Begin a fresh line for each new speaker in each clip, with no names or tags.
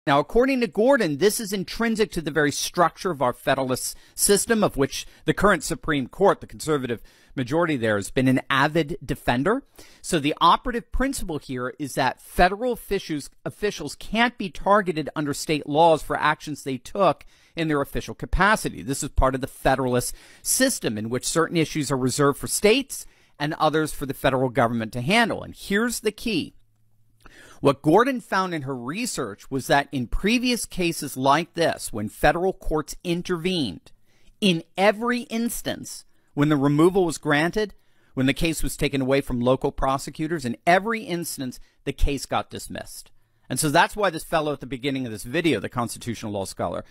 Now, according to Gordon, this is intrinsic to the very structure of our federalist system, of which the current Supreme Court, the conservative majority there, has been an avid defender. So the operative principle here is that federal officials can't be targeted under state laws for actions they took in their official capacity. This is part of the federalist system in which certain issues are reserved for states and others for the federal government to handle. And here's the key. What Gordon found in her research was that in previous cases like this, when federal courts intervened, in every instance, when the removal was granted, when the case was taken away from local prosecutors, in every instance, the case got dismissed. And so that's why this fellow at the beginning of this video, the constitutional law scholar,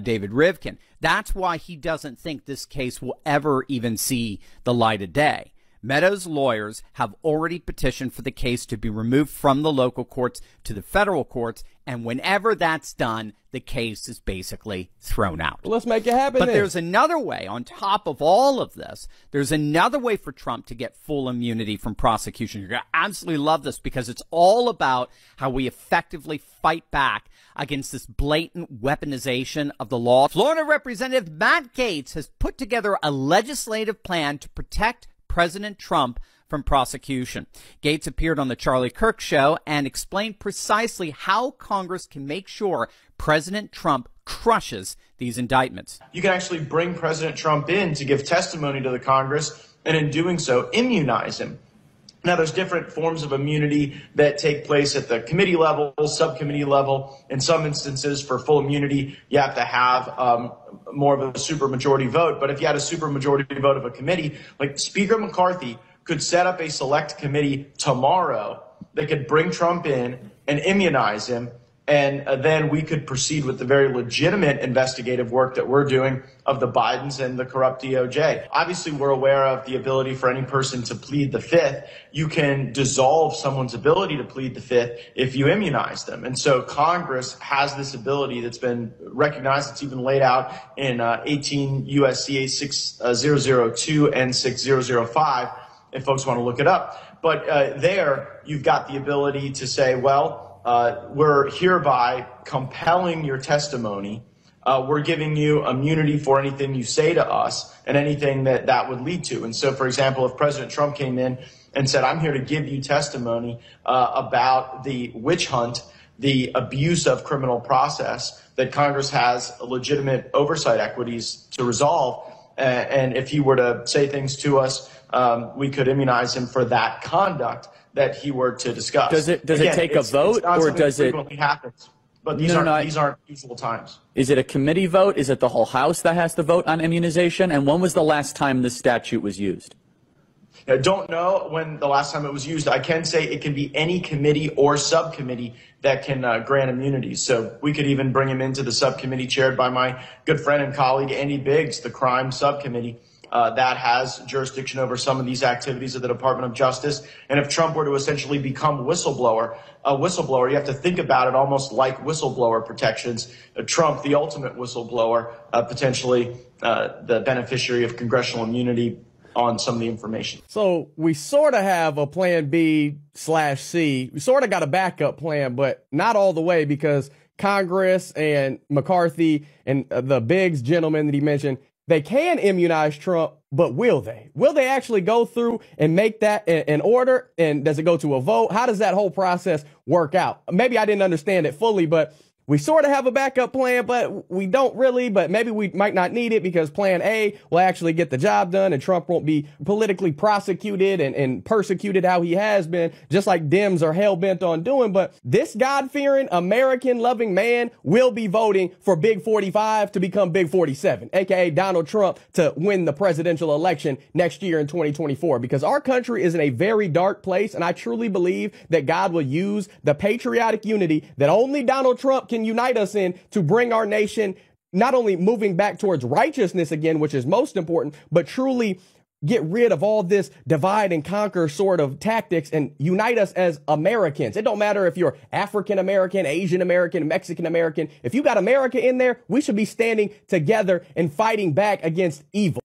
David Rivkin, that's why he doesn't think this case will ever even see the light of day. Meadows' lawyers have already petitioned for the case to be removed from the local courts to the federal courts, and whenever that's done, the case is basically thrown out.
Well, let's make it happen.
But there's another way, on top of all of this, there's another way for Trump to get full immunity from prosecution. You're going to absolutely love this because it's all about how we effectively fight back against this blatant weaponization of the law. Florida Representative Matt Gaetz has put together a legislative plan to protect President Trump from prosecution. Gaetz appeared on the Charlie Kirk show and explained precisely how Congress can make sure President Trump crushes these indictments.
You can actually bring President Trump in to give testimony to the Congress, and in doing so, immunize him. Now, there's different forms of immunity that take place at the committee level, subcommittee level. In some instances, for full immunity, you have to have more of a supermajority vote. But if you had a supermajority vote of a committee, like Speaker McCarthy could set up a select committee tomorrow that could bring Trump in and immunize him. And then we could proceed with the very legitimate investigative work that we're doing of the Bidens and the corrupt DOJ. Obviously, we're aware of the ability for any person to plead the fifth. You can dissolve someone's ability to plead the fifth if you immunize them. And so Congress has this ability that's been recognized. It's even laid out in 18 U.S.C. 6002 and 6005, if folks want to look it up. But there, you've got the ability to say, well, we're hereby compelling your testimony. We're giving you immunity for anything you say to us and anything that would lead to. And so, for example, if President Trump came in and said, I'm here to give you testimony about the witch hunt, the abuse of criminal process, that Congress has legitimate oversight equities to resolve. And if he were to say things to us, we could immunize him for that conduct that he were to discuss.
Does it take a vote, or does it
frequently happens? But these aren't usual times.
Is it a committee vote? Is it the whole House that has to vote on immunization? And when was the last time this statute was used?
I don't know when the last time it was used. I can say it can be any committee or subcommittee that can grant immunity. So we could even bring him into the subcommittee chaired by my good friend and colleague Andy Biggs, the crime subcommittee. That has jurisdiction over some of these activities of the Department of Justice. And if Trump were to essentially become a whistleblower, you have to think about it almost like whistleblower protections. Trump, the ultimate whistleblower, potentially the beneficiary of congressional immunity on some of the information.
So we sort of have a plan B/C. We sort of got a backup plan, but not all the way, because Congress and McCarthy and the Biggs gentleman that he mentioned, they can immunize Trump, but will they? Will they actually go through and make that an order? And does it go to a vote? How does that whole process work out? Maybe I didn't understand it fully, but we sort of have a backup plan, but we don't really, but maybe we might not need it because plan A will actually get the job done and Trump won't be politically prosecuted and persecuted how he has been, just like Dems are hell-bent on doing. But this God-fearing, American-loving man will be voting for Big 45 to become Big 47, aka Donald Trump, to win the presidential election next year in 2024, because our country is in a very dark place, and I truly believe that God will use the patriotic unity that only Donald Trump can unite us in to bring our nation not only moving back towards righteousness again, which is most important, but truly get rid of all this divide and conquer sort of tactics and unite us as Americans. It don't matter if you're African American, Asian American, Mexican American. If you got America in there, we should be standing together and fighting back against evil.